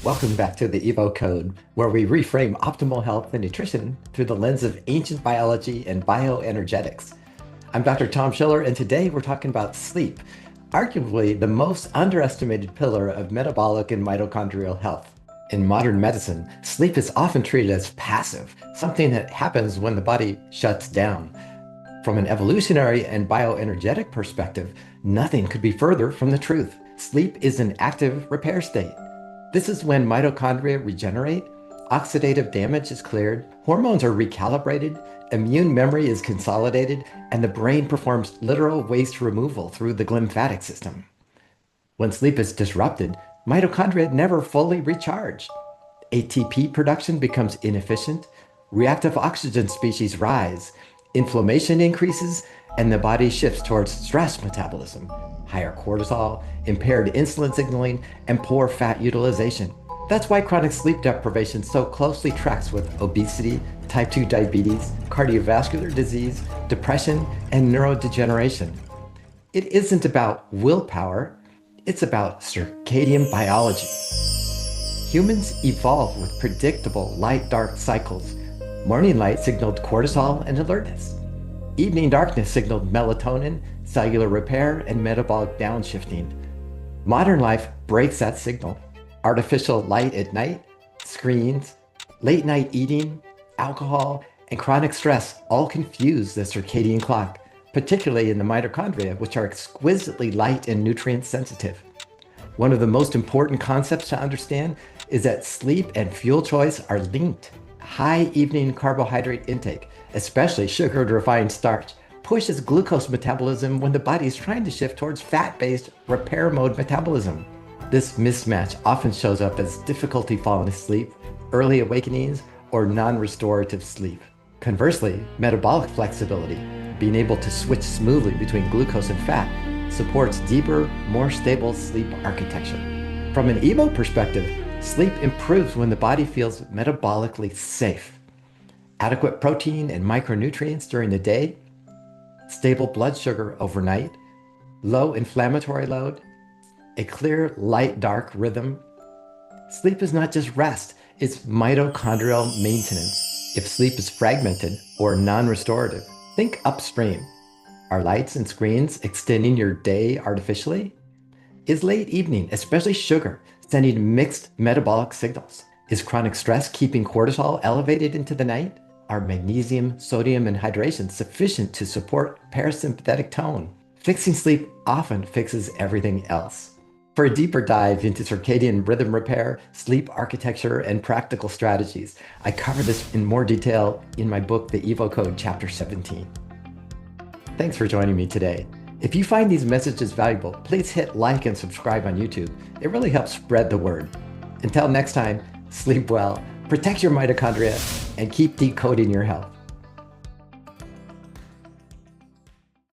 Welcome back to the Evo Code, where we reframe optimal health and nutrition through the lens of ancient biology and bioenergetics. I'm Dr. Tom Schiller, and today we're talking about sleep, arguably the most underestimated pillar of metabolic and mitochondrial health. In modern medicine, sleep is often treated as passive, something that happens when the body shuts down. From an evolutionary and bioenergetic perspective, nothing could be further from the truth. Sleep is an active repair state. This is when mitochondria regenerate, oxidative damage is cleared, hormones are recalibrated, immune memory is consolidated, and the brain performs literal waste removal through the glymphatic system. When sleep is disrupted, mitochondria never fully recharge. ATP production becomes inefficient, reactive oxygen species rise, inflammation increases, and the body shifts towards stress metabolism, higher cortisol, impaired insulin signaling, and poor fat utilization. That's why chronic sleep deprivation so closely tracks with obesity, type 2 diabetes, cardiovascular disease, depression, and neurodegeneration. It isn't about willpower, it's about circadian biology. Humans evolved with predictable light-dark cycles. Morning light signaled cortisol and alertness. Evening darkness signaled melatonin, cellular repair, and metabolic downshifting. Modern life breaks that signal. Artificial light at night, screens, late night eating, alcohol, and chronic stress all confuse the circadian clock, particularly in the mitochondria, which are exquisitely light and nutrient sensitive. One of the most important concepts to understand is that sleep and fuel choice are linked. High evening carbohydrate intake, especially sugared refined starch, pushes glucose metabolism when the body is trying to shift towards fat-based repair mode metabolism. This mismatch often shows up as difficulty falling asleep, early awakenings, or non-restorative sleep. Conversely, metabolic flexibility, being able to switch smoothly between glucose and fat, supports deeper, more stable sleep architecture. From an Evo perspective, sleep improves when the body feels metabolically safe. Adequate protein and micronutrients during the day, stable blood sugar overnight, low inflammatory load, a clear light-dark rhythm. Sleep is not just rest, it's mitochondrial maintenance. If sleep is fragmented or non-restorative, think upstream. Are lights and screens extending your day artificially? Is late evening, especially sugar, sending mixed metabolic signals? Is chronic stress keeping cortisol elevated into the night? Are magnesium, sodium, and hydration sufficient to support parasympathetic tone? Fixing sleep often fixes everything else. For a deeper dive into circadian rhythm repair, sleep architecture, and practical strategies, I cover this in more detail in my book, The Evo Code, Chapter 17. Thanks for joining me today. If you find these messages valuable, please hit like and subscribe on YouTube. It really helps spread the word. Until next time, sleep well, protect your mitochondria, and keep decoding your health.